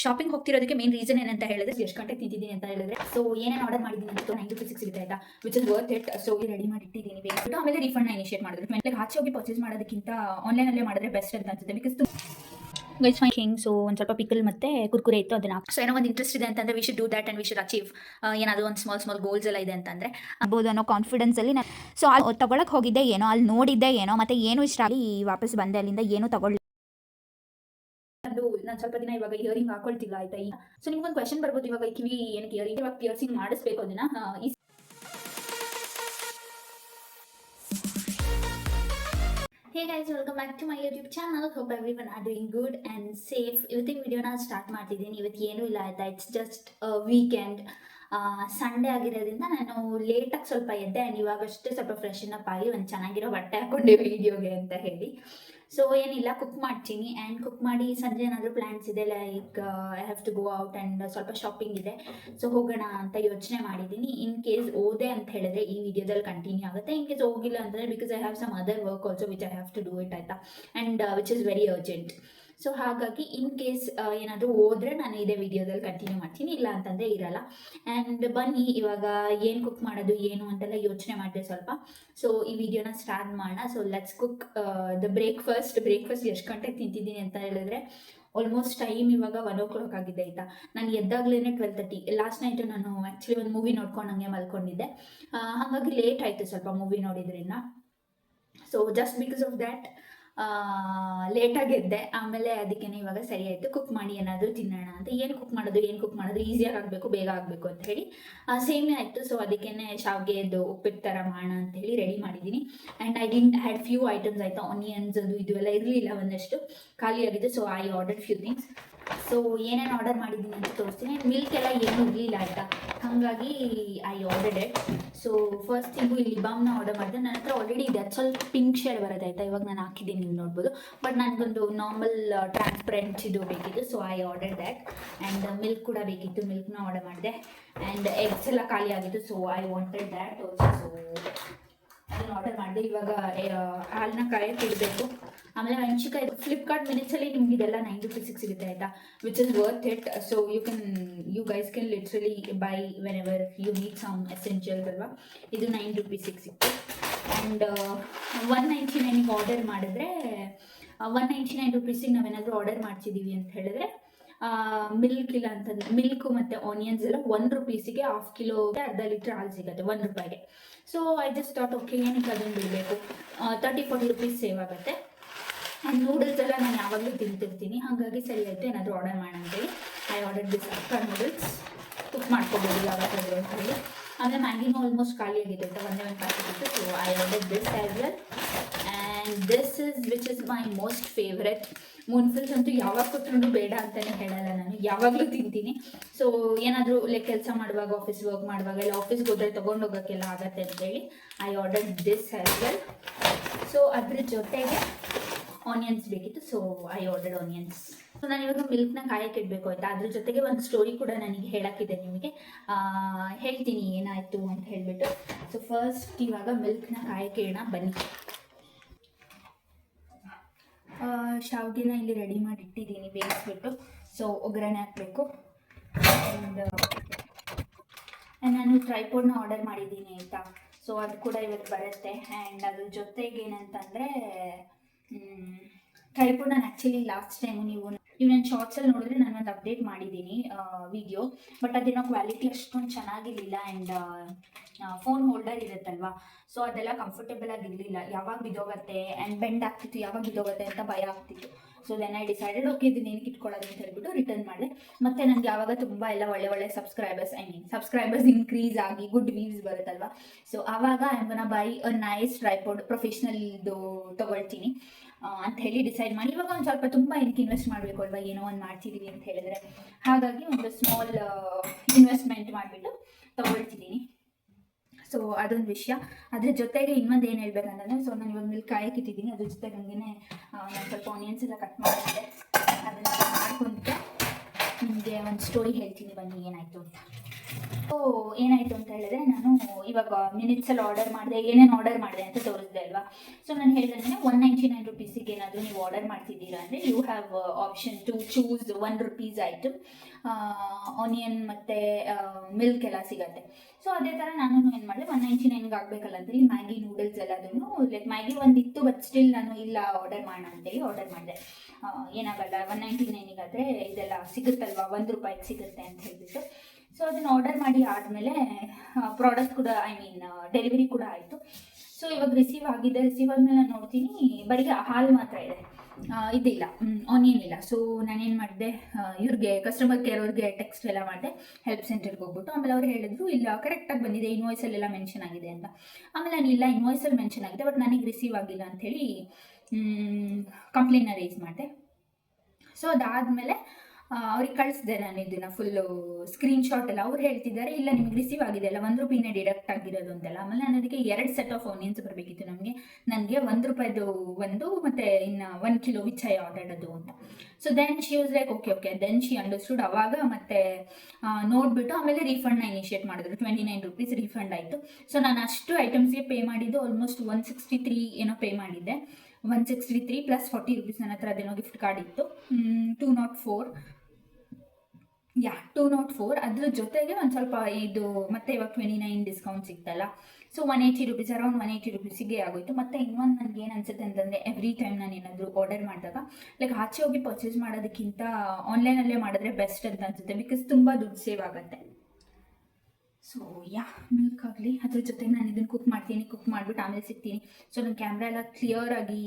Shopping ಹೋಗ್ತಿರೋದಕ್ಕೆ main reason ಏನಂತ ಹೇಳಿದ್ರೆ ಎಷ್ಟು ಗಂಟೆಗೆ ತಿಂತಿದ್ದೀನಿ ಅಂತ ಹೇಳಿದ್ರೆ ಸೊ ಏನೇನು ಆರ್ಡರ್ ಮಾಡಿದ್ದೀನಿ ಅಂತ 9 to 6 ಸಿಗುತ್ತೆ ಆಯ್ತಾ, which is worth it. So ready ಮಾಡಿ ಇಟ್ಟಿದ್ದೀನಿ ಬೇಗ. ಆಮೇಲೆ ರೀಫಂಡ್ ಇನಿಷಿಯೇಟ್ ಮಾಡಿದ್ರು. ಲೈಕ್ ಆಚೆ ಹೋಗಿ ಪರ್ಚೇಸ್ ಮಾಡೋದಕ್ಕಿಂತ ಆನ್ಲೈನಲ್ಲೇ ಮಾಡಿದ್ರೆ ಬೆಸ್ಟ್ ಅಂತ ಅನ್ಸುತ್ತೆ. ಬಿಕಾಸ್ ಗೈಸ್ ಫೈನ್ ಹಿಂಗ್ ಸೊ ಒಂದು ಸ್ವಲ್ಪ ಪಿಕಲ್ ಮತ್ತೆ ಕುರ್ಕುರೆ ಇತ್ತು ಅದನ್ನ. ಸೊ ಏನೋ ಒಂದು ಇಂಟ್ರೆಸ್ಟ್ ಇದೆ ಅಂತಂದ್ರೆ we should do that and we should achieve ಏನಾದರೂ ಒಂದು ಸ್ಮಾಲ್ ಗೋಲ್ಸ್ ಎಲ್ಲ ಇದೆ ಅಂತಂದ್ರೆ ಆಗ್ಬೋದು ಅನ್ನೋ ಕಾನ್ಫಿಡೆನ್ಸಲ್ಲಿ ನಾನು ಸೊ ಅಲ್ಲಿ ತಗೊಳಕ್ಕೆ ಹೋಗಿದ್ದೆ ಏನೋ, ಅಲ್ಲಿ ನೋಡಿದ್ದೆ ಏನೋ, ಮತ್ತೆ ಏನು ಇಷ್ಟ ಆಗಿ ವಾಪಸ್ ಬಂದೆ ಅಲ್ಲಿಂದ ಏನು ತಗೊಳ್ಳಿ. ಅದು ನಾನು ಸ್ವಲ್ಪ ದಿನ ಇವಾಗ ಇಯರಿಂಗ್ ಹಾಕೊಳ್ತಿಲ್ಲ ಆಯ್ತಾ. ಸೊ ನಿಮ್ಗೊಂದು ಕ್ವೆಶನ್ ಬರ್ಬೋದು, ಇವಾಗ ಕಿವಿ ಏನಕ್ಕೆ ಇಯರಿಂಗ್, ಇವಾಗ ಪಿಯರ್ಸಿಂಗ್ ಮಾಡಿಸ್ಬೇಕು ಅದನ್ನ. Hey guys, welcome back to my YouTube channel. Hope everyone are doing good and safe. ಇವತ್ತಿನ ವಿಡಿಯೋನ ಸ್ಟಾರ್ಟ್ ಮಾಡ್ತಿದ್ದೀನಿ. ಇವತ್ತು ಏನೂ ಇಲ್ಲ ಆಯ್ತಾ, ಇಟ್ಸ್ ಜಸ್ಟ್ ವೀಕೆಂಡ್. ಸಂಡೇ ಆಗಿರೋದ್ರಿಂದ ನಾನು ಲೇಟಾಗಿ ಸ್ವಲ್ಪ ಎದ್ದೆ ಆ್ಯಂಡ್ ಇವಾಗಷ್ಟೇ ಸ್ವಲ್ಪ ಫ್ರೆಶನ್ ಅಪ್ ಆಗಿ ಒಂದು ಚೆನ್ನಾಗಿರೋ ಬಟ್ಟೆ ಹಾಕೊಂಡೆ ವಿಡಿಯೋಗೆ ಅಂತ ಹೇಳಿ. ಸೊ ಏನಿಲ್ಲ, ಕುಕ್ ಮಾಡ್ತೀನಿ ಆ್ಯಂಡ್ ಕುಕ್ ಮಾಡಿ ಸಂಜೆ ಏನಾದರೂ ಪ್ಲ್ಯಾನ್ಸ್ ಇದೆ, like I have to go out and ಸ್ವಲ್ಪ ಶಾಪಿಂಗ್ ಇದೆ. ಸೊ ಹೋಗೋಣ ಅಂತ ಯೋಚನೆ ಮಾಡಿದ್ದೀನಿ. ಇನ್ ಕೇಸ್ ಓದೆ ಅಂತ ಹೇಳಿದ್ರೆ ಈ ವಿಡಿಯೋದಲ್ಲಿ ಕಂಟಿನ್ಯೂ ಆಗುತ್ತೆ. ಇನ್ ಕೇಸ್ ಹೋಗಿಲ್ಲ ಅಂತಂದರೆ because I have some other work also which I have to do it ಆಯಿತಾ, and which is very urgent. So ಹಾಗಾಗಿ ಇನ್ ಕೇಸ್ ಏನಾದರೂ ಹೋದರೆ ನಾನು ಇದೇ ವಿಡಿಯೋದಲ್ಲಿ ಕಂಟಿನ್ಯೂ ಮಾಡ್ತೀನಿ, ಇಲ್ಲ ಅಂತಂದರೆ ಇರಲ್ಲ. ಆ್ಯಂಡ್ ಬನ್ನಿ ಇವಾಗ ಏನು ಕುಕ್ ಮಾಡೋದು ಏನು ಅಂತೆಲ್ಲ ಯೋಚನೆ ಮಾಡಿದೆ ಸ್ವಲ್ಪ. ಸೊ ಈ ವಿಡಿಯೋನ ಸ್ಟಾರ್ಟ್ ಮಾಡೋಣ. So let's cook the breakfast ಎಷ್ಟು ಗಂಟೆಗೆ ತಿಂತಿದ್ದೀನಿ ಅಂತ ಹೇಳಿದ್ರೆ ಆಲ್ಮೋಸ್ಟ್ ಟೈಮ್ ಇವಾಗ 1 o'clock ಆಗಿದೆ ಆಯಿತಾ. ನಾನು ಎದ್ದಾಗಲೇ 12:30. ಲಾಸ್ಟ್ ನೈಟು ನಾನು ಆ್ಯಕ್ಚುಲಿ ಒಂದು ಮೂವಿ ನೋಡ್ಕೊಂಡು ಹಂಗೆ ಮಲ್ಕೊಂಡಿದ್ದೆ, ಹಾಗಾಗಿ ಲೇಟ್ ಆಯಿತು ಸ್ವಲ್ಪ ಮೂವಿ ನೋಡಿದ್ರಿಂದ. So just because of that ಲೇಟಾಗಿ ಎದ್ದೆ. ಆಮೇಲೆ ಅದಕ್ಕೇ ಇವಾಗ ಸರಿ ಆಯಿತು, ಕುಕ್ ಮಾಡಿ ಏನಾದರೂ ತಿನ್ನೋಣ ಅಂತ. ಏನು ಕುಕ್ ಮಾಡೋದು ಈಸಿಯಾಗಿ ಆಗಬೇಕು, ಬೇಗ ಆಗಬೇಕು ಅಂತ ಹೇಳಿ ಸೇಮೇ ಆಯಿತು. ಸೊ ಅದಕ್ಕೇ ಶಾವಿಗೆದು ಉಪ್ಪಿಟ್ಟು ಥರ ಮಾಡೋಣ ಅಂತ ಹೇಳಿ ರೆಡಿ ಮಾಡಿದ್ದೀನಿ. And I didn't had few items ಆಯಿತಾ, ಆನಿಯನ್ಸ್ ಅದು ಇದು ಎಲ್ಲ ಇರಲಿಲ್ಲ, ಒಂದಷ್ಟು ಖಾಲಿಯಾಗಿದೆ. So I ordered few things. So ಏನೇನು ಆರ್ಡರ್ ಮಾಡಿದ್ದೀನಿ ಅಂತ ತೋರಿಸ್ತೀನಿ. ಮಿಲ್ಕ್ ಎಲ್ಲ ಏನೂ ಇರಲಿಲ್ಲ ಆಯಿತಾ, ಹಾಗಾಗಿ I ordered it. So first thing ಇಲ್ಲಿ ಲಿಬಾಮ್ನ ಆರ್ಡರ್ ಮಾಡಿದೆ. ನನ್ನ ಹತ್ರ ಆಲ್ರೆಡಿ ಇದೆ, ಅದು ಸ್ವಲ್ಪ ಪಿಂಕ್ ಶೇಡ್ ಬರೋದು ಆಯಿತಾ. ಇವಾಗ ನಾನು ಹಾಕಿದ್ದೀನಿ, ನೀವು ನೋಡ್ಬೋದು. ಬಟ್ ನನಗೊಂದು ನಾರ್ಮಲ್ ಟ್ರಾನ್ಸ್ಪರೆಂಟ್ ಇದು ಬೇಕಿತ್ತು. So I order that. And milk ಕೂಡ ಬೇಕಿತ್ತು, ಮಿಲ್ಕ್ನ ಆರ್ಡರ್ ಮಾಡಿದೆ. ಆ್ಯಂಡ್ ಎಗ್ಸ್ ಎಲ್ಲ ಖಾಲಿ ಆಗಿತ್ತು. So I wanted that also. So ಅದನ್ನು ಆರ್ಡರ್ ಮಾಡಿದೆ. ಇವಾಗ ಹಾಲನ್ನ ಕಾಯಕ್ಕೆ ಇಡಬೇಕು. ಆಮೇಲೆ ಮೆಣಸಿನ್ಕಾಯಿ ಫ್ಲಿಪ್ಕಾರ್ಟ್ ಮಿನಿಟ್ಸಲ್ಲಿ ನಿಮ್ಗೆ ಇದೆಲ್ಲ 9 to 6 ಸಿಗುತ್ತೆ ಆಯಿತಾ, which is worth it. So you guys can literally buy whenever you need some essentials ಅಲ್ವಾ. ಇದು 9 rupees ಸಿಕ್ತು. ಆ್ಯಂಡ್ 199 ಆರ್ಡರ್ ಮಾಡಿದ್ರೆ 199 rupees ನಾವೇನಾದರೂ ಆರ್ಡರ್ ಮಾಡ್ತಿದ್ದೀವಿ ಅಂತ ಹೇಳಿದ್ರೆ ಮಿಲ್ಕ್ ಇಲ್ಲ ಅಂತಂದ್ರೆ ಮಿಲ್ಕು ಮತ್ತು ಆನಿಯನ್ಸ್ ಎಲ್ಲ 1 rupees ½ ಕಿಲೋಗೆ ಅರ್ಧ ಲೀಟ್ರ್ ಹಾಲು ಸಿಗುತ್ತೆ 1 ರೂಪಾಯಿಗೆ. So I just thought okay ಏನಕ್ಕೆ ಅದನ್ನು ಬಿಡಬೇಕು, 30-40 rupees ಸೇವ್ ಆಗುತ್ತೆ. ಆ್ಯಂಡ್ ನೂಡಲ್ಸ್ ಎಲ್ಲ ನಾನು ಯಾವಾಗಲೂ ತಿಂತಿರ್ತೀನಿ, ಹಾಗಾಗಿ ಸರಿ ಆಯಿತು ಏನಾದರೂ ಆರ್ಡರ್ ಮಾಡೋಣ ಅಂತೇಳಿ ಐ ಆರ್ಡರ್ ದಿಸ್ ಅಕ್ಕ ನೂಡಲ್ಸ್. ಕುಕ್ ಮಾಡ್ಕೋಬೋದು ಯಾವಾಗಾದರೂ ಅಂತ ಹೇಳಿ. ಆಮೇಲೆ ಮ್ಯಾಗಿನೂ ಆಲ್ಮೋಸ್ಟ್ ಖಾಲಿ ಆಗಿದೆ ಅಂತ ಒಂದೇ ಒಂದು ಪ್ಯಾಕೆಟ್ ಇತ್ತು. So I order this as well. And this is which is my most favourite. ಮೂನ್ಫಿಲ್ಸ್ ಅಂತೂ ಯಾವಾಗ ಕೊಟ್ಟರು ಬೇಡ ಅಂತಲೇ ಹೇಳಲ್ಲ, ನಾನು ಯಾವಾಗಲೂ ತಿಂತೀನಿ. ಸೊ ಏನಾದರೂ ಲೈಕ್ ಕೆಲಸ ಮಾಡುವಾಗ, ಆಫೀಸ್ ವರ್ಕ್ ಮಾಡುವಾಗ, ಇಲ್ಲ ಆಫೀಸ್ಗೆ ಹೋದರೆ ತೊಗೊಂಡೋಗೋಕ್ಕೆಲ್ಲ ಆಗತ್ತೆ ಅಂತೇಳಿ I order this as well. So ಅದ್ರ ಜೊತೆಗೆ ಆನಿಯನ್ಸ್ ಬೇಕಿತ್ತು. So I ordered onions. So ನಾನು ಇವಾಗ ಮಿಲ್ಕ್ನ ಕಾಯಕ್ಕೆ ಇಡಬೇಕು ಆಯಿತಾ. ಅದ್ರ ಜೊತೆಗೆ ಒಂದು ಸ್ಟೋರಿ ಕೂಡ ನನಗೆ ಹೇಳೋಕ್ಕಿದೆ ನಿಮಗೆ, ಹೇಳ್ತೀನಿ ಏನಾಯಿತು ಅಂತ ಹೇಳಿಬಿಟ್ಟು. ಸೊ ಫಸ್ಟ್ ಇವಾಗ ಮಿಲ್ಕ್ನ ಕಾಯಕ್ಕೆ ಇಡೋಣ ಬನ್ನಿ. ಶಾವಿಗೆನ ಇಲ್ಲಿ ರೆಡಿ ಮಾಡಿ ಇಟ್ಟಿದ್ದೀನಿ ಬೇಯಿಸ್ಬಿಟ್ಟು. ಸೊ ಒಗ್ಗರಣೆ ಹಾಕಬೇಕು. ಆ್ಯಂಡ್ ನಾನು ಟ್ರೈಪೋಡ್ನ ಆರ್ಡರ್ ಮಾಡಿದ್ದೀನಿ ಆಯಿತಾ. ಸೊ ಅದು ಕೂಡ ಇವತ್ತು ಬರುತ್ತೆ. ಆ್ಯಂಡ್ ಅದ್ರ ಜೊತೆಗೆ ಏನಂತಂದರೆ ಟ್ರೈಪೋಡ್ ನಾನು ಆ್ಯಕ್ಚುಲಿ ಲಾಸ್ಟ್ ಟೈಮು ನೀವು ನನ್ನ ಶಾರ್ಟ್ಸಲ್ಲಿ ನೋಡಿದ್ರೆ ನಾನು ಒಂದು ಅಪ್ಡೇಟ್ ಮಾಡಿದ್ದೀನಿ ವಿಡಿಯೋ, ಬಟ್ ಅದೇನೋ ಕ್ವಾಲಿಟಿ ಅಷ್ಟೊಂದು ಚೆನ್ನಾಗಿರಲಿಲ್ಲ. ಆ್ಯಂಡ್ ಫೋನ್ ಹೋಲ್ಡರ್ ಇರುತ್ತಲ್ವಾ, ಸೊ ಅದೆಲ್ಲ ಕಂಫರ್ಟೇಬಲ್ ಆಗಿರಲಿಲ್ಲ. ಯಾವಾಗ ಬಿದ್ದೋಗುತ್ತೆ ಆ್ಯಂಡ್ ಬೆಂಡ್ ಆಗ್ತಿತ್ತು, ಯಾವಾಗ ಬಿದ್ದೋಗುತ್ತೆ ಅಂತ ಭಯ ಆಗ್ತಿತ್ತು. So then I decided okay ಇದನ್ನ ಏನಕ್ಕೆ ಇಟ್ಕೊಳ್ಳೋದು ಅಂತ ಹೇಳ್ಬಿಟ್ಟು ರಿಟರ್ನ್ ಮಾಡಿದೆ. ಮತ್ತು ನನಗೆ ಯಾವಾಗ ತುಂಬ ಎಲ್ಲ ಒಳ್ಳೆ ಸಬ್ಸ್ಕ್ರೈಬರ್ಸ್ ಇನ್ಕ್ರೀಸ್ ಆಗಿ ಗುಡ್ ವ್ಯೂಸ್ ಬರುತ್ತಲ್ವ, ಸೊ ಆವಾಗ I am gonna buy a nice tripod, ಪ್ರೊಫೆಷ್ನಲ್ದು ತೊಗೊಳ್ತೀನಿ ಅಂತ ಹೇಳಿ ಡಿಸೈಡ್ ಮಾಡಿ. ಇವಾಗ ಒಂದು ಸ್ವಲ್ಪ ತುಂಬ ಏನಕ್ಕೆ ಇನ್ವೆಸ್ಟ್ ಮಾಡಬೇಕು ಅಲ್ವಾ, ಏನೋ ಒಂದು ಮಾಡ್ತಿದ್ದೀವಿ ಅಂತ ಹೇಳಿದ್ರೆ, ಹಾಗಾಗಿ ಒಂದು ಸ್ಮಾಲ್ ಇನ್ವೆಸ್ಟ್ಮೆಂಟ್ ಮಾಡಿಬಿಟ್ಟು ತೊಗೊಳ್ತಿದ್ದೀನಿ. ಸೊ ಅದೊಂದು ವಿಷಯ. ಅದ್ರ ಜೊತೆಗೆ ಇನ್ನೊಂದು ಏನು ಹೇಳ್ಬೇಕಂತಂದರೆ, ಸೊ ನಾನು ಇವಾಗ ಮಿಲ್ಕ್ ಕಾಯಕ್ಕಿಟ್ಟಿದ್ದೀನಿ, ಅದ್ರ ಜೊತೆಗೆ ಹಂಗೆ ನಾನು ಸ್ವಲ್ಪ ಆನಿಯನ್ಸ್ ಎಲ್ಲ ಕಟ್ ಮಾಡಿದ್ದೆ. ಅದನ್ನು ಮಾಡ್ಕೊಂಡ್ರೆ ನಿಮಗೆ ಒಂದು ಸ್ಟೋರಿ ಹೇಳ್ತೀನಿ ಬನ್ನಿ ಏನಾಯಿತು ಅಂತ. ಸೊ ಏನಾಯಿತು ಅಂತ ಹೇಳಿದ್ರೆ, ನಾನು ಇವಾಗ ಮಿನಿಟ್ಸಲ್ಲಿ ಆರ್ಡರ್ ಮಾಡಿದೆ, ಏನೇನು ಆರ್ಡರ್ ಮಾಡಿದೆ ಅಂತ ತೋರಿಸಿದೆ ಅಲ್ವಾ. ಸೊ ನಾನು ಹೇಳಿದ್ರೆ 199 ರುಪೀಸಿಗೆ ಏನಾದರೂ ನೀವು ಆರ್ಡರ್ ಮಾಡ್ತಿದ್ದೀರಾ ಅಂದರೆ you have option to choose ₹1 item, onion ಮತ್ತು ಮಿಲ್ಕ್ ಎಲ್ಲ ಸಿಗುತ್ತೆ. ಸೊ ಅದೇ ಥರ ನಾನು ಏನು ಮಾಡಿದೆ, 199ಗೆ ಆಗಬೇಕಲ್ಲ ಅಂತೇಳಿ ಮ್ಯಾಗಿ ನೂಡಲ್ಸ್ ಎಲ್ಲದನ್ನು, ಲೈಕ್ ಮ್ಯಾಗಿ ಒಂದಿತ್ತು ಬಟ್ ಸ್ಟಿಲ್ ನಾನು ಇಲ್ಲ ಆರ್ಡರ್ ಮಾಡೋಣ ಅಂತೇಳಿ ಆರ್ಡರ್ ಮಾಡಿದೆ. ಏನಾಗಲ್ಲ 199ಗಾದರೆ ಇದೆಲ್ಲ ಸಿಗುತ್ತಲ್ವ, ₹1 ಸಿಗುತ್ತೆ ಅಂತ ಹೇಳಿಬಿಟ್ಟು. ಸೊ ಅದನ್ನು ಆರ್ಡರ್ ಮಾಡಿ ಆದಮೇಲೆ ಪ್ರಾಡಕ್ಟ್ ಕೂಡ ಡೆಲಿವರಿ ಕೂಡ ಆಯಿತು. ಸೊ ಇವಾಗ ರಿಸೀವ್ ಆಗಿದೆ. ರಿಸೀವ್ ಆದಮೇಲೆ ನಾನು ನೋಡ್ತೀನಿ ಬರೀ ಹಾಲು ಮಾತ್ರ ಇದೆ, ಇದಿಲ್ಲ, ಆನಿಯನ್ ಇಲ್ಲ. ಸೊ ನಾನೇನು ಮಾಡಿದೆ, ಇವ್ರಿಗೆ ಕಸ್ಟಮರ್ ಕೇರ್ ಅವ್ರಿಗೆ ಟೆಕ್ಸ್ಟ್ ಎಲ್ಲ ಮಾಡಿದೆ, ಹೆಲ್ಪ್ ಸೆಂಟರ್ಗೆ ಹೋಗ್ಬಿಟ್ಟು. ಆಮೇಲೆ ಅವ್ರು ಹೇಳಿದ್ರು ಇಲ್ಲ ಕರೆಕ್ಟಾಗಿ ಬಂದಿದೆ, ಇನ್ವಾಯ್ಸಲ್ಲೆಲ್ಲ ಮೆನ್ಷನ್ ಆಗಿದೆ ಅಂತ. ಆಮೇಲೆ ನಾನು ಇಲ್ಲ ಇನ್ವಾಯ್ಸಲ್ಲಿ ಮೆನ್ಷನ್ ಆಗಿದೆ ಬಟ್ ನನಗೆ ರಿಸೀವ್ ಆಗಿಲ್ಲ ಅಂಥೇಳಿ ಕಂಪ್ಲೇಂಟ್ನ ರೈಸ್ ಮಾಡಿದೆ. ಸೊ ಅದಾದಮೇಲೆ ಅವ್ರಿಗೆ ಕಳಿಸಿದೆ ನಾನು ಇದನ್ನು ಫುಲ್ಲು ಸ್ಕ್ರೀನ್ಶಾಟ್ ಎಲ್ಲ. ಅವ್ರು ಹೇಳ್ತಿದ್ದಾರೆ ಇಲ್ಲ ನಿಮಗೆ ರಿಸೀವ್ ಆಗಿದೆ ಅಲ್ಲ, ₹1 ಡಿಡಕ್ಟ್ ಆಗಿರೋದು ಅಂತೆಲ್ಲ. ಆಮೇಲೆ ನಾನು ಅದಕ್ಕೆ 2 ಸೆಟ್ ಆಫ್ ಆನಿಯನ್ಸ್ ಬರಬೇಕಿತ್ತು ನನಗೆ ₹1 ಒಂದು ಮತ್ತು ಇನ್ನು 1 ಕಿಲೋ ವಿಚ್ ಐ ಆರ್ಡರ್ಡ್ ಅದು ಅಂತ. So then she was like okay then she understood. ಅವಾಗ ಮತ್ತೆ ನೋಡಿಬಿಟ್ಟು ಆಮೇಲೆ ರೀಫಂಡ್ನ ಇನಿಷಿಯೇಟ್ ಮಾಡಿದ್ರು. ₹29 ರೀಫಂಡ್ ಆಯಿತು. ಸೊ ನಾನು ಅಷ್ಟು ಐಟಮ್ಸ್ಗೆ ಪೇ ಮಾಡಿದ್ದು ಆಲ್ಮೋಸ್ಟ್ 163 ಏನೋ ಪೇ ಮಾಡಿದ್ದೆ. 163 ಪ್ಲಸ್ ₹40 ನನ್ನ ಹತ್ರ ಅದೇನೋ ಗಿಫ್ಟ್ ಕಾರ್ಡ್ ಇತ್ತು. 204 ಅದ್ರ ಜೊತೆಗೆ ಒಂದು ಸ್ವಲ್ಪ ಇದು ಮತ್ತೆ ಇವಾಗ 29 ಡಿಸ್ಕೌಂಟ್ ಸಿಗ್ತಲ್ಲ. ಸೊ ₹180 ಅರೌಂಡ್ ₹180 ಆಗೋಯ್ತು. ಮತ್ತು ಇನ್ನೊಂದು ನನಗೆ ಏನು ಅನ್ಸುತ್ತೆ ಅಂತಂದರೆ, ಎವ್ರಿ ಟೈಮ್ ನಾನು ಏನಾದರೂ ಆರ್ಡರ್ ಮಾಡಿದಾಗ ಲೈಕ್ ಆಚೆ ಹೋಗಿ ಪರ್ಚೇಸ್ ಮಾಡೋದಕ್ಕಿಂತ ಆನ್ಲೈನಲ್ಲೇ ಮಾಡಿದ್ರೆ ಬೆಸ್ಟ್ ಅಂತ ಅನಿಸುತ್ತೆ, ಬಿಕಾಸ್ ತುಂಬ ದುಡ್ಡು ಸೇವ್ ಆಗುತ್ತೆ. ಸೊ ಮಿಲ್ಕ್ ಆಗಲಿ, ಅದ್ರ ಜೊತೆಗೆ ನಾನು ಇದನ್ನು ಕುಕ್ ಮಾಡ್ತೀನಿ. ಕುಕ್ ಮಾಡಿಬಿಟ್ಟು ಆಮೇಲೆ ಸಿಗ್ತೀನಿ. ಸೊ ನನ್ನ ಕ್ಯಾಮ್ರಾ ಎಲ್ಲ ಕ್ಲಿಯರಾಗಿ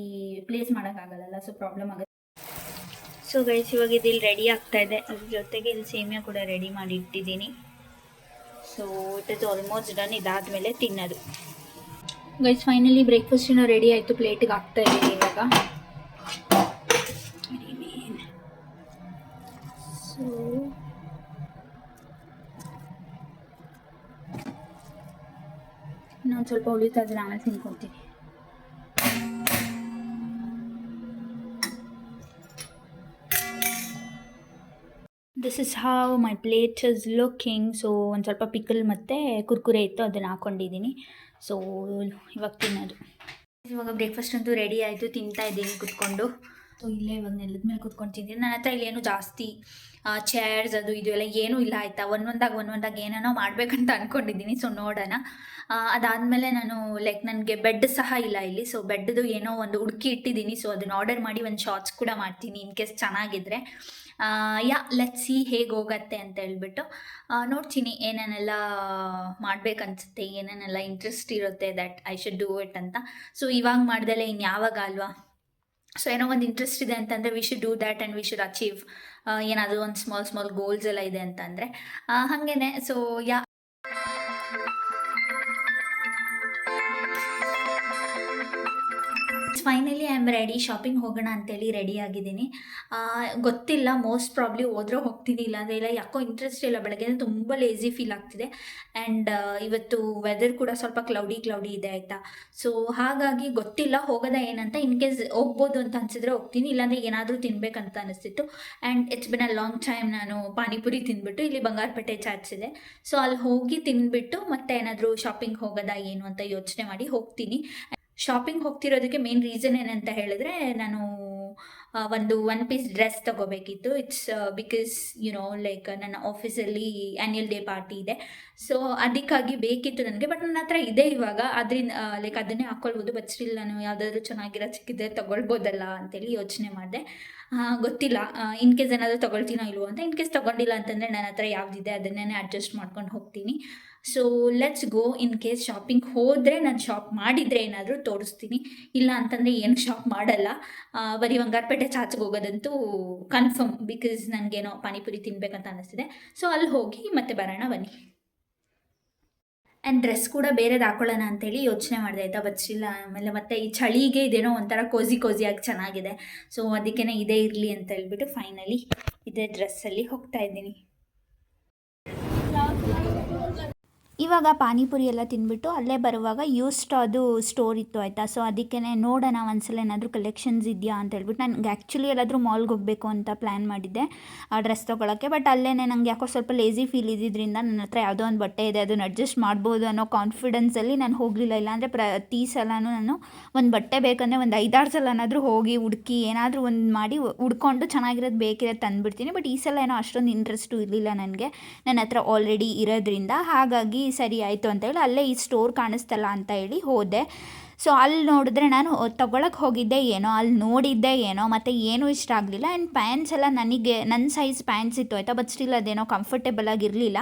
ಪ್ಲೇಸ್ ಮಾಡೋಕ್ಕಾಗಲ್ಲ, ಸೊ ಪ್ರಾಬ್ಲಮ್ ಆಗುತ್ತೆ. ಸೊ ಗೈಸ್ ಇವಾಗ ಇದು ಇಲ್ಲಿ ರೆಡಿ ಆಗ್ತಾಯಿದೆ. ಅದ್ರ ಜೊತೆಗೆ ಇಲ್ಲಿ ಸೇಮಿಯಾ ಕೂಡ ರೆಡಿ ಮಾಡಿ ಇಟ್ಟಿದ್ದೀನಿ. So it is almost done. ಇದಾದಮೇಲೆ ತಿನ್ನೋದು. ಗೈಸ್ ಫೈನಲಿ ಬ್ರೇಕ್ಫಾಸ್ಟಿನ ರೆಡಿ ಆಯಿತು, ಪ್ಲೇಟಿಗೆ ಆಗ್ತಾ ಇದ್ದೀನಿ ಇವಾಗ. ಸೊ ಇನ್ನೊಂದು ಸ್ವಲ್ಪ ಉಳಿತಾ ಇದ್ರೆ ಆಮೇಲೆ ತಿನ್ಕೊತೀನಿ. This is how my plate is looking. So ಒಂದು ಸ್ವಲ್ಪ ಪಿಕಲ್ ಮತ್ತು ಕುರ್ಕುರೆ ಇತ್ತು, ಅದನ್ನು ಹಾಕ್ಕೊಂಡಿದ್ದೀನಿ. ಸೊ ಇವಾಗ ತಿನ್ನೋದು. ಇವಾಗ ಬ್ರೇಕ್ಫಾಸ್ಟ್ ಅಂತೂ ರೆಡಿ ಆಯಿತು, ತಿಂತಾ ಇದ್ದೀನಿ ಕುತ್ಕೊಂಡು. ಸೊ ಇಲ್ಲೇ ಇವಾಗ ನೆಲದ ಮೇಲೆ ಕುತ್ಕೊಂಡು ತಿಂತೀನಿ. ನನ್ನ ಹತ್ರ ಇಲ್ಲೇನು ಜಾಸ್ತಿ ಚೇರ್ಸ್ ಅದು ಇದು ಎಲ್ಲ ಏನೂ ಇಲ್ಲ ಆಯಿತಾ. ಒಂದೊಂದಾಗಿ ಏನೇನೋ ಮಾಡಬೇಕಂತ ಅಂದ್ಕೊಂಡಿದ್ದೀನಿ. ಸೊ ನೋಡೋಣ. ಅದಾದಮೇಲೆ ನಾನು ಲೈಕ್ ನನಗೆ ಬೆಡ್ ಸಹ ಇಲ್ಲ ಇಲ್ಲಿ. ಸೊ ಬೆಡ್ದು ಏನೋ ಒಂದು ಹುಡುಕಿ ಇಟ್ಟಿದ್ದೀನಿ. ಸೊ ಅದನ್ನು ಆರ್ಡರ್ ಮಾಡಿ ಒಂದು ಶಾರ್ಟ್ಸ್ ಕೂಡ ಮಾಡ್ತೀನಿ ಇನ್ ಕೇಸ್ ಚೆನ್ನಾಗಿದ್ದರೆ. ಲೆಟ್ಸ್ ಸಿ ಹೇಗೆ ಹೋಗತ್ತೆ ಅಂತ ಹೇಳ್ಬಿಟ್ಟು ನೋಡ್ತೀನಿ ಏನೇನೆಲ್ಲ ಮಾಡಬೇಕನ್ಸುತ್ತೆ, ಏನೇನೆಲ್ಲ ಇಂಟ್ರೆಸ್ಟ್ ಇರುತ್ತೆ that I should do it ಅಂತ. ಸೊ ಇವಾಗ ಮಾಡ್ದಲೇ ಇನ್ಯಾವಾಗ ಅಲ್ವಾ. ಸೊ ಏನೋ ಒಂದು ಇಂಟ್ರೆಸ್ಟ್ ಇದೆ ಅಂತಂದರೆ we should do that and we should achieve. ಏನಾದರೂ ಒಂದು ಸ್ಮಾಲ್ ಗೋಲ್ಸ್ ಎಲ್ಲ ಇದೆ ಅಂತಂದರೆ ಹಾಗೇ. So finally I am ready. Shopping ಹೋಗೋಣ ಅಂತೇಳಿ ರೆಡಿ ಆಗಿದ್ದೀನಿ. ಗೊತ್ತಿಲ್ಲ, ಮೋಸ್ಟ್ ಪ್ರಾಬ್ಲಿ ಹೋದ್ರೆ ಹೋಗ್ತೀನಿ, ಇಲ್ಲಾಂದರೆ ಇಲ್ಲ. ಯಾಕೋ ಇಂಟ್ರೆಸ್ಟ್ ಇಲ್ಲ. ಬೆಳಗ್ಗೆ ತುಂಬ ಲೇಝಿ ಫೀಲ್ ಆಗ್ತಿದೆ. ಆ್ಯಂಡ್ ಇವತ್ತು ವೆದರ್ ಕೂಡ ಸ್ವಲ್ಪ ಕ್ಲೌಡಿ ಇದೆ ಆಯಿತಾ. ಸೊ ಹಾಗಾಗಿ ಗೊತ್ತಿಲ್ಲ ಹೋಗೋದ ಏನಂತ. ಇನ್ ಕೇಸ್ ಹೋಗ್ಬೋದು ಅಂತ ಅನಿಸಿದ್ರೆ ಹೋಗ್ತೀನಿ, ಇಲ್ಲಾಂದರೆ ಏನಾದರೂ ತಿನ್ಬೇಕಂತ ಅನಿಸ್ತಿತ್ತು. And it's been a long time ನಾನು ಪಾನಿಪುರಿ ತಿಂದ್ಬಿಟ್ಟು ಇಲ್ಲಿ ಬಂಗಾರಪೇಟೆ ಚಾಟ್ಸ್ ಇದೆ. ಸೊ ಅಲ್ಲಿ ಹೋಗಿ ತಿಂದ್ಬಿಟ್ಟು ಮತ್ತೆ ಏನಾದರೂ ಶಾಪಿಂಗ್ ಹೋಗೋದಾ ಏನು ಅಂತ ಯೋಚನೆ ಮಾಡಿ ಹೋಗ್ತೀನಿ. ಶಾಪಿಂಗ್ ಹೋಗ್ತಿರೋದಕ್ಕೆ ಮೇನ್ ರೀಸನ್ ಏನಂತ ಹೇಳಿದ್ರೆ, ನಾನು ಒಂದು 1 ಪೀಸ್ ಡ್ರೆಸ್ ತೊಗೋಬೇಕಿತ್ತು. ಇಟ್ಸ್ ಬಿಕಾಸ್ ಲೈಕ್ ನನ್ನ ಆಫೀಸಲ್ಲಿ ಆ್ಯನ್ಯಲ್ ಡೇ ಪಾರ್ಟಿ ಇದೆ. ಸೊ ಅದಕ್ಕಾಗಿ ಬೇಕಿತ್ತು ನನಗೆ. ಬಟ್ ನನ್ನ ಹತ್ರ ಇದೆ ಇವಾಗ, ಅದರಿಂದ ಲೈಕ್ ಅದನ್ನೇ ಹಾಕ್ಕೊಳ್ಬೋದು. ಬಟ್ ಸ್ಟಿಲ್ ನಾನು ಯಾವುದಾದ್ರೂ ಚೆನ್ನಾಗಿರೋ ಸಿಕ್ಕಿದ್ರೆ ತೊಗೊಳ್ಬೋದಲ್ಲ ಅಂತೇಳಿ ಯೋಚನೆ ಮಾಡಿದೆ. ಗೊತ್ತಿಲ್ಲ ಇನ್ ಕೇಸ್ ಏನಾದರೂ ತೊಗೊಳ್ತೀನೋ ಇಲ್ವೋ ಅಂತ. ಇನ್ ಕೇಸ್ ತೊಗೊಂಡಿಲ್ಲ ಅಂತಂದರೆ ನನ್ನ ಹತ್ರ ಯಾವುದಿದೆ ಅದನ್ನೇ ಅಡ್ಜಸ್ಟ್ ಮಾಡ್ಕೊಂಡು ಹೋಗ್ತೀನಿ. So let's go. In case shopping ಹೋದರೆ, ನಾನು ಶಾಪ್ ಮಾಡಿದರೆ ಏನಾದರೂ ತೋರಿಸ್ತೀನಿ. ಇಲ್ಲ ಅಂತಂದರೆ ಏನು ಶಾಪ್ ಮಾಡಲ್ಲ. ಬರೀ ಬಂಗಾರಪೇಟೆ ಚಾಚ್ಗೆ ಹೋಗೋದಂತೂ ಕನ್ಫರ್ಮ್, ಬಿಕಾಸ್ ನನಗೇನೋ ಪಾನಿಪುರಿ ತಿನ್ಬೇಕಂತ ಅನ್ನಿಸ್ತಿದೆ. ಸೊ ಅಲ್ಲಿ ಹೋಗಿ ಮತ್ತೆ ಬರೋಣ ಬನ್ನಿ. ಆ್ಯಂಡ್ ಡ್ರೆಸ್ ಕೂಡ ಬೇರೆದು ಹಾಕೊಳ್ಳೋಣ ಅಂತೇಳಿ ಯೋಚನೆ ಮಾಡಿದೆ ಆಯಿತಾ. ಬಚ್ಚಿಲ್ಲ. ಆಮೇಲೆ ಮತ್ತೆ ಈ ಚಳಿಗೆ ಇದೇನೋ ಒಂಥರ ಕೋಜಿಯಾಗಿ ಚೆನ್ನಾಗಿದೆ. ಸೊ ಅದಕ್ಕೇ ಇದೇ ಇರಲಿ ಅಂತ ಹೇಳ್ಬಿಟ್ಟು ಫೈನಲಿ ಇದೇ ಡ್ರೆಸ್ಸಲ್ಲಿ ಹೋಗ್ತಾ ಇದ್ದೀನಿ. ಇವಾಗ ಪಾನಿಪುರಿ ಎಲ್ಲ ತಿಂದ್ಬಿಟ್ಟು ಅಲ್ಲೇ ಬರುವಾಗ ಯೂಸ್ಟ್ ಅದು ಸ್ಟೋರ್ ಇತ್ತು ಆಯಿತಾ. ಸೊ ಅದಕ್ಕೆ ನೋಡೋಣ ಒಂದ್ಸಲ ಏನಾದರೂ ಕಲೆಕ್ಷನ್ಸ್ ಇದೆಯಾ ಅಂತ ಹೇಳ್ಬಿಟ್ಟು. ನನಗೆ ಆ್ಯಕ್ಚುಲಿ ಎಲ್ಲಾದರೂ ಮಾಲ್ಗೆ ಹೋಗಬೇಕು ಅಂತ ಪ್ಲ್ಯಾನ್ ಮಾಡಿದ್ದೆ ಡ್ರೆಸ್ ತೊಗೊಳಕ್ಕೆ. ಬಟ್ ಅಲ್ಲೇ ನನಗೆ ಯಾಕೋ ಸ್ವಲ್ಪ ಲೇಸಿ ಫೀಲ್ ಇದ್ದಿದ್ದರಿಂದ ನನ್ನ ಹತ್ರ ಯಾವುದೋ ಒಂದು ಬಟ್ಟೆ ಇದೆ, ಅದನ್ನು ಅಡ್ಜಸ್ಟ್ ಮಾಡ್ಬೋದು ಅನ್ನೋ ಕಾನ್ಫಿಡೆನ್ಸಲ್ಲಿ ನಾನು ಹೋಗಲಿಲ್ಲ. ಇಲ್ಲಾಂದರೆ ಪ್ರತಿ ಸಲನೂ ನಾನು ಒಂದು ಬಟ್ಟೆ ಬೇಕಂದರೆ ಒಂದು 5-6 ಸಲನಾದರೂ ಹೋಗಿ ಹುಡುಕಿ ಏನಾದರೂ ಒಂದು ಮಾಡಿ ಹುಡ್ಕೊಂಡು ಚೆನ್ನಾಗಿರೋದು ಬೇಕಿರೋದು ತಂದುಬಿಡ್ತೀನಿ. ಬಟ್ ಈ ಸಲ ಏನೋ ಅಷ್ಟೊಂದು ಇಂಟ್ರೆಸ್ಟು ಇರಲಿಲ್ಲ ನನಗೆ, ನನ್ನ ಹತ್ರ ಆಲ್ರೆಡಿ ಇರೋದ್ರಿಂದ. ಹಾಗಾಗಿ ಸರಿ ಆಯಿತು ಅಂತ ಹೇಳಿ ಅಲ್ಲೇ ಈ ಸ್ಟೋರ್ ಕಾಣಿಸ್ತಲ್ಲ ಅಂತ ಹೇಳಿ ಹೋದೆ. ಸೊ ಅಲ್ಲಿ ನೋಡಿದ್ರೆ ನಾನು ತೊಗೊಳಕ್ಕೆ ಹೋಗಿದ್ದೆ ಏನೋ, ಅಲ್ಲಿ ನೋಡಿದ್ದೆ ಏನೋ, ಮತ್ತು ಏನೂ ಇಷ್ಟ ಆಗಲಿಲ್ಲ. ಆ್ಯಂಡ್ ಪ್ಯಾಂಟ್ಸ್ ಎಲ್ಲ ನನಗೆ ನನ್ನ ಸೈಜ್ ಪ್ಯಾಂಟ್ಸ್ ಇತ್ತು ಆಯಿತಾ. ಬಟ್ ಸ್ಟಿಲ್ ಅದೇನೋ ಕಂಫರ್ಟೇಬಲ್ ಆಗಿರಲಿಲ್ಲ,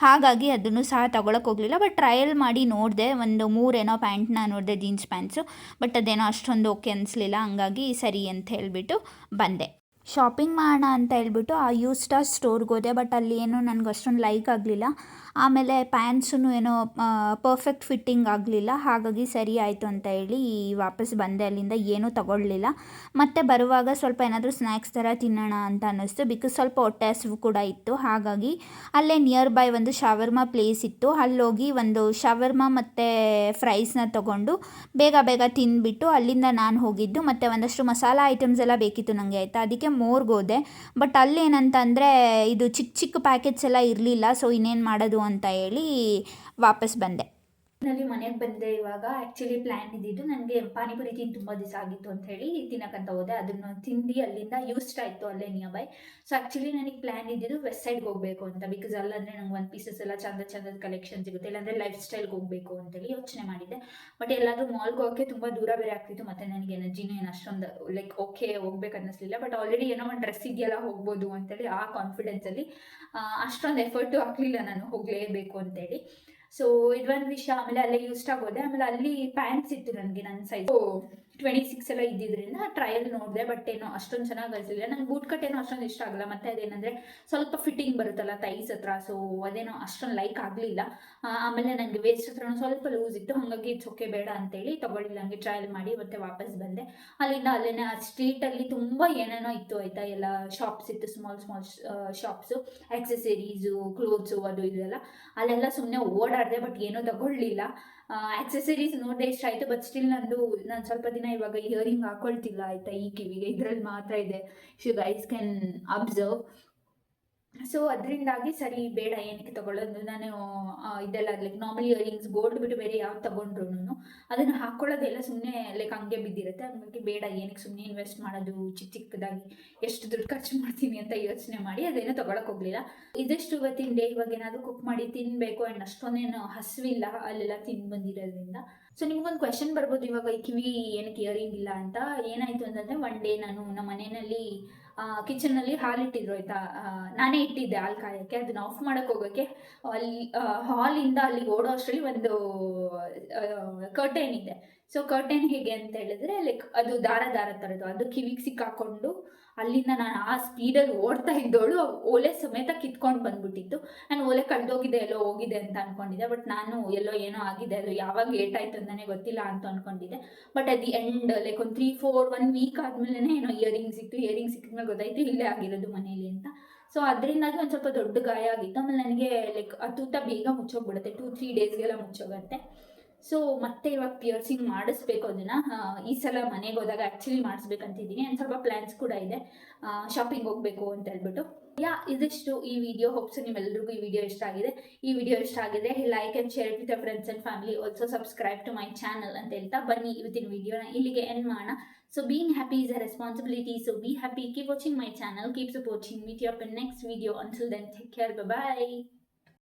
ಹಾಗಾಗಿ ಅದನ್ನು ಸಹ ತೊಗೊಳಕ್ಕೆ ಹೋಗಲಿಲ್ಲ. ಬಟ್ ಟ್ರಯಲ್ ಮಾಡಿ ನೋಡಿದೆ, ಒಂದು 3 ಏನೋ ಪ್ಯಾಂಟ್ನ ನೋಡಿದೆ, ಜೀನ್ಸ್ ಪ್ಯಾಂಟ್ಸು. ಬಟ್ ಅದೇನೋ ಅಷ್ಟೊಂದು ಓಕೆ ಅನಿಸ್ಲಿಲ್ಲ, ಹಂಗಾಗಿ ಸರಿ ಅಂತ ಹೇಳಿಬಿಟ್ಟು ಬಂದೆ. ಶಾಪಿಂಗ್ ಮಾಡೋಣ ಅಂತ ಹೇಳ್ಬಿಟ್ಟು ಆ ಯೂಸ್ಟಾರ್ ಸ್ಟೋರ್ಗೆ ಹೋದೆ. ಬಟ್ ಅಲ್ಲಿ ಏನೂ ನನಗೆ ಅಷ್ಟೊಂದು ಲೈಕ್ ಆಗಲಿಲ್ಲ. ಆಮೇಲೆ ಪ್ಯಾಂಟ್ಸೂ ಏನೋ ಪರ್ಫೆಕ್ಟ್ ಫಿಟ್ಟಿಂಗ್ ಆಗಲಿಲ್ಲ, ಹಾಗಾಗಿ ಸರಿ ಆಯಿತು ಅಂತ ಹೇಳಿ ವಾಪಸ್ ಬಂದೆ. ಅಲ್ಲಿಂದ ಏನೂ ತೊಗೊಳ್ಲಿಲ್ಲ. ಮತ್ತು ಬರುವಾಗ ಸ್ವಲ್ಪ ಏನಾದರೂ ಸ್ನ್ಯಾಕ್ಸ್ ಥರ ತಿನ್ನೋಣ ಅಂತ ಅನ್ನಿಸ್ತು, ಬಿಕಾಸ್ ಸ್ವಲ್ಪ ಹೊಟ್ಟೆ ಹಸಿವು ಕೂಡ ಇತ್ತು. ಹಾಗಾಗಿ ಅಲ್ಲೇ ನಿಯರ್ ಬೈ ಒಂದು ಶವರ್ಮಾ ಪ್ಲೇಸ್ ಇತ್ತು, ಅಲ್ಲೋಗಿ ಒಂದು ಶವರ್ಮಾ ಮತ್ತು ಫ್ರೈಸ್ನ ತೊಗೊಂಡು ಬೇಗ ಬೇಗ ತಿಂದುಬಿಟ್ಟು ಅಲ್ಲಿಂದ ನಾನು ಹೋಗಿದ್ದು. ಮತ್ತು ಒಂದಷ್ಟು ಮಸಾಲ ಐಟಮ್ಸ್ ಎಲ್ಲ ಬೇಕಿತ್ತು ನನಗೆ ಆಯಿತಾ. ಅದಕ್ಕೆ ಮೋರ್ಗೆ ಹೋದೆ. ಬಟ್ ಅಲ್ಲಿ ಏನಂತಂದರೆ ಇದು ಚಿಕ್ಕ ಚಿಕ್ಕ ಪ್ಯಾಕೆಟ್ಸ್ ಎಲ್ಲ ಇರಲಿಲ್ಲ. ಸೊ ಇನ್ನೇನು ಮಾಡೋದು ಅಂತ ಹೇಳಿ ವಾಪಸ್ ಬಂದೆ. ಮನೆಗೆ ಬಂದೆ. ಇವಾಗ ಆ್ಯಕ್ಚುಲಿ ಪ್ಲ್ಯಾನ್ ಇದ್ದಿದ್ದು ನನಗೆ ಪಾನಿಪುರಿ ತಿಂದು ತುಂಬ ದಿವಸ ಆಗಿತ್ತು ಅಂತ ಹೇಳಿ ತಿನ್ನಕ್ಕಂತ ಹೋದೆ. ಅದನ್ನು ತಿಂದು ಅಲ್ಲಿಂದ ಯೂಸ್ಟ್ ಆಯಿತು ಅಲ್ಲೇ ನಿಯರ್ ಬೈ. ಸೊ ಆ್ಯಕ್ಚುಲಿ ನನಗೆ ಪ್ಲ್ಯಾನ್ ಇದ್ದಿದ್ದು ವೆಸ್ಟ್ ಸೈಡ್ಗೆ ಹೋಗಬೇಕು ಅಂತ, ಬಿಕಾಸ್ ಅಲ್ಲಂದರೆ ನಂಗೆ ಒನ್ ಪೀಸಸ್ ಎಲ್ಲ ಚಂದದ ಕಲೆಕ್ಷನ್ ಸಿಗುತ್ತೆ. ಇಲ್ಲಾಂದರೆ ಲೈಫ್ ಸ್ಟೈಲ್ಗೆ ಹೋಗಬೇಕು ಅಂತೇಳಿ ಯೋಚನೆ ಮಾಡಿದ್ದೆ. ಬಟ್ ಎಲ್ಲಾದರೂ ಮಾಲ್ಗೆ ಹೋಗೋಕ್ಕೆ ತುಂಬ ದೂರ ಬೇರೆ ಆಗ್ತಿತ್ತು, ಮತ್ತು ನನಗೆ ಎನರ್ಜಿನೂ ಏನು ಅಷ್ಟೊಂದು ಲೈಕ್ ಓಕೆ ಹೋಗ್ಬೇಕು ಅನ್ನಿಸ್ಲಿಲ್ಲ. ಬಟ್ ಆಲ್ರೆಡಿ ಏನೋ ಒಂದು ಡ್ರೆಸ್ ಇದೆಯಲ್ಲ ಹೋಗ್ಬೋದು ಅಂತೇಳಿ ಆ ಕಾನ್ಫಿಡೆನ್ಸಲ್ಲಿ ಅಷ್ಟೊಂದು ಎಫರ್ಟು ಹಾಕಲಿಲ್ಲ ನಾನು ಹೋಗಲೇಬೇಕು ಅಂತೇಳಿ. ಸೊ ಇದೊಂದು ವಿಷಯ. ಆಮೇಲೆ ಅಲ್ಲೇ ಯೂಸ್ಟ್ ಆಗೋದೆ. ಆಮೇಲೆ ಅಲ್ಲಿ ಪ್ಯಾಂಟ್ಸ್ ಇತ್ತು ನನಗೆ ನನ್ನ ಸೈಜ್ 26 ಎಲ್ಲ ಇದ್ದಿದ್ದರಿಂದ ಟ್ರಯಲ್ ನೋಡಿದೆ. ಬಟ್ ಏನೋ ಅಷ್ಟೊಂದು ಚೆನ್ನಾಗಿ ಅನಿಸಲಿಲ್ಲ ನಂಗೆ. ಬೂಟ್ ಕಟ್ ಏನೋ ಅಷ್ಟೊಂದು ಇಷ್ಟ ಆಗಲ್ಲ, ಮತ್ತು ಅದೇನಂದರೆ ಸ್ವಲ್ಪ ಫಿಟ್ಟಿಂಗ್ ಬರುತ್ತಲ್ಲ ತೈಸ್ ಹತ್ರ, ಸೊ ಅದೇನೋ ಅಷ್ಟೊಂದು ಲೈಕ್ ಆಗಲಿಲ್ಲ. ಆಮೇಲೆ ನನಗೆ ವೇಸ್ಟ್ ಹತ್ರ ಸ್ವಲ್ಪ ಲೂಸ್ ಇತ್ತು, ಹಾಗಾಗಿ ಇಟ್ಸ್ ಓಕೆ ಬೇಡ ಅಂತೇಳಿ ತೊಗೊಳ್ಳಿಲ್ಲ. ಹಂಗೆ ಟ್ರಯಲ್ ಮಾಡಿ ಮತ್ತೆ ವಾಪಸ್ ಬಂದೆ. ಅಲ್ಲಿಂದ ಅಲ್ಲೇ ಆ ಸ್ಟ್ರೀಟಲ್ಲಿ ತುಂಬ ಏನೇನೋ ಇತ್ತು ಆಯಿತಾ. ಎಲ್ಲ ಶಾಪ್ಸ್ ಇತ್ತು, ಸ್ಮಾಲ್ ಶಾಪ್ಸು, ಆಕ್ಸೆಸರೀಸು, ಕ್ಲೋತ್ಸು, ಅದು ಇದೆಲ್ಲ. ಅಲ್ಲೆಲ್ಲ ಸುಮ್ಮನೆ ಓಡಾಡಿದೆ, ಬಟ್ ಏನೂ ತಗೊಳ್ಳಿಲ್ಲ. ಆಕ್ಸೆಸರೀಸ್ ನೋಡಿದೆ ಇಷ್ಟ ಆಯಿತು. ಬಟ್ ಸ್ಟಿಲ್ ನಾನು ಸ್ವಲ್ಪ ದಿನ ಇವಾಗ ಇಯರಿಂಗ್ ಹಾಕೊಳ್ತಿಲ್ಲ ಆಯಿತಾ, ಈ ಕಿವಿಗೆ ಇದರಲ್ಲಿ ಮಾತ್ರ ಇದೆ, you guys can observe. So ಅದರಿಂದಾಗಿ ಸರಿ ಬೇಡ ಏನಕ್ಕೆ ತೊಗೊಳ್ಳೋದು. ನಾನು ಇದೆಲ್ಲ ಲೈಕ್ ನಾರ್ಮಲ್ ಇಯರಿಂಗ್ಸ್ ಗೋಲ್ಡ್ ಬಿಟ್ಟು ಬೇರೆ ಯಾವ್ದು ತೊಗೊಂಡ್ರು ಅದನ್ನು ಹಾಕ್ಕೊಳ್ಳೋದೆಲ್ಲ ಸುಮ್ಮನೆ ಲೈಕ್ ಹಂಗೆ ಬಿದ್ದಿರುತ್ತೆ. ಹಾಗಾಗಿ ಬೇಡ ಏನಕ್ಕೆ ಸುಮ್ಮನೆ ಇನ್ವೆಸ್ಟ್ ಮಾಡೋದು, ಚಿಕ್ಕದಾಗಿ ಎಷ್ಟು ದುಡ್ಡು ಖರ್ಚು ಮಾಡ್ತೀನಿ ಅಂತ ಯೋಚನೆ ಮಾಡಿ ಅದೇನೋ ತೊಗೊಳಕ್ಕೆ ಹೋಗಲಿಲ್ಲ. ಇದಷ್ಟು ಇವತ್ತಿನ ಡೇ. ಇವಾಗ ಏನಾದರೂ ಕುಕ್ ಮಾಡಿ ತಿನ್ನಬೇಕು. ಆ್ಯಂಡ್ ಅಷ್ಟೊಂದೇನು ಹಸಿವಿಲ್ಲ ಅಲ್ಲೆಲ್ಲ ತಿಂದು ಬಂದಿರೋದ್ರಿಂದ. ಸೊ ನಿಮ್ಗೊಂದು ಕ್ವೆಶನ್ ಬರ್ಬೋದು, ಇವಾಗ ಈ ಕಿವಿ ಏನಕ್ಕೆ ಇಯರಿಂಗ್ ಇಲ್ಲ ಅಂತ. ಏನಾಯಿತು ಅಂತಂದರೆ ಒನ್ ಡೇ ನಾನು ನಮ್ಮ ಮನೆಯಲ್ಲಿ ಕಿಚನಲ್ಲಿ ಹಾಲಿಟ್ಟಿದ್ರು ಆಯಿತಾ. ನಾನೇ ಇಟ್ಟಿದ್ದೆ ಹಾಲು ಕಾಯೋಕ್ಕೆ. ಅದನ್ನು ಆಫ್ ಮಾಡೋಕ್ಕೆ ಹೋಗೋಕ್ಕೆ ಅಲ್ಲಿ ಹಾಲಿಂದ ಅಲ್ಲಿಗೆ ಓಡೋ ಅಷ್ಟರಲ್ಲಿ ಒಂದು ಕರ್ಟೇನ್ ಇದೆ. ಸೊ ಕರ್ಟೇನ್ ಹೇಗೆ ಅಂತ ಹೇಳಿದ್ರೆ ಲೈಕ್ ಅದು ದಾರ ಥರದ್ದು, ಅದು ಕಿವಿಗೆ ಸಿಕ್ಕಾಕೊಂಡು ಅಲ್ಲಿಂದ ನಾನು ಆ ಸ್ಪೀಡಲ್ಲಿ ಓಡ್ತಾ ಇದ್ದೋಳು ಓಲೆ ಸಮೇತ ಕಿತ್ಕೊಂಡು ಬಂದ್ಬಿಟ್ಟಿತ್ತು. ನಾನು ಓಲೆ ಕಳೆದೋಗಿದೆ, ಎಲ್ಲೋ ಹೋಗಿದೆ ಅಂತ ಅಂದ್ಕೊಂಡಿದ್ದೆ. ಬಟ್ ನಾನು ಎಲ್ಲೋ ಏನೋ ಆಗಿದೆ, ಅದು ಯಾವಾಗ ಏಟಾಯಿತು ಅಂತಲೇ ಗೊತ್ತಿಲ್ಲ ಅಂತ ಅಂದ್ಕೊಂಡಿದ್ದೆ. But at the end like ಒಂದು 1 ವೀಕ್ ಆದಮೇಲೆ ಏನೋ ಇಯರಿಂಗ್ ಸಿಕ್ತು. ಇಯರಿಂಗ್ ಸಿಕ್ಕಿದ್ಮೇಲೆ ಗೊತ್ತಾಯಿತು ಇಲ್ಲೇ ಆಗಿರೋದು ಮನೇಲಿ ಅಂತ. ಸೊ ಅದರಿಂದಾಗಿ ಒಂದು ಸ್ವಲ್ಪ ದೊಡ್ಡ ಗಾಯ ಆಗಿತ್ತು. ಆಮೇಲೆ ನನಗೆ ಲೈಕ್ ತೂತ ಬೇಗ ಮುಚ್ಚೋಗ್ಬಿಡುತ್ತೆ, 2-3 ಡೇಸ್ಗೆಲ್ಲ ಮುಚ್ಚೋಗುತ್ತೆ. ಸೊ ಮತ್ತೆ ಇವಾಗ ಪಿಯರ್ಸಿಂಗ್ ಮಾಡಿಸ್ಬೇಕು. ಅದನ್ನು ಈ ಸಲ ಮನೆಗೆ ಹೋದಾಗ ಆ್ಯಕ್ಚುಲಿ ಮಾಡಿಸ್ಬೇಕಂತಿದ್ದೀನಿ. ಆ್ಯಂಡ್ ಸ್ವಲ್ಪ ಪ್ಲ್ಯಾನ್ಸ್ ಕೂಡ ಇದೆ, ಶಾಪಿಂಗ್ ಹೋಗಬೇಕು ಅಂತ ಹೇಳ್ಬಿಟ್ಟು. ಇದಿಷ್ಟು ಈ ವಿಡಿಯೋ. ಹೋಪ್ಸು ನಿಮ್ಮೆಲ್ಲರಿಗೂ ಈ ವಿಡಿಯೋ ಇಷ್ಟ ಆಗಿದೆ. ಈ ವಿಡಿಯೋ ಇಷ್ಟ ಆಗಿದ್ರೆ like and share with your friends and family. Also subscribe to my channel ಅಂತ ಹೇಳ್ತಾ ಬನ್ನಿ ಇವತ್ತಿನ ವಿಡಿಯೋನ ಇಲ್ಲಿಗೆ ಎಂಡ್ ಮಾಡೋಣ. So being happy is a responsibility. So be happy. Keep watching my channel. Keep supporting me. Meet you up in next video. Until then, take care. Bye-bye.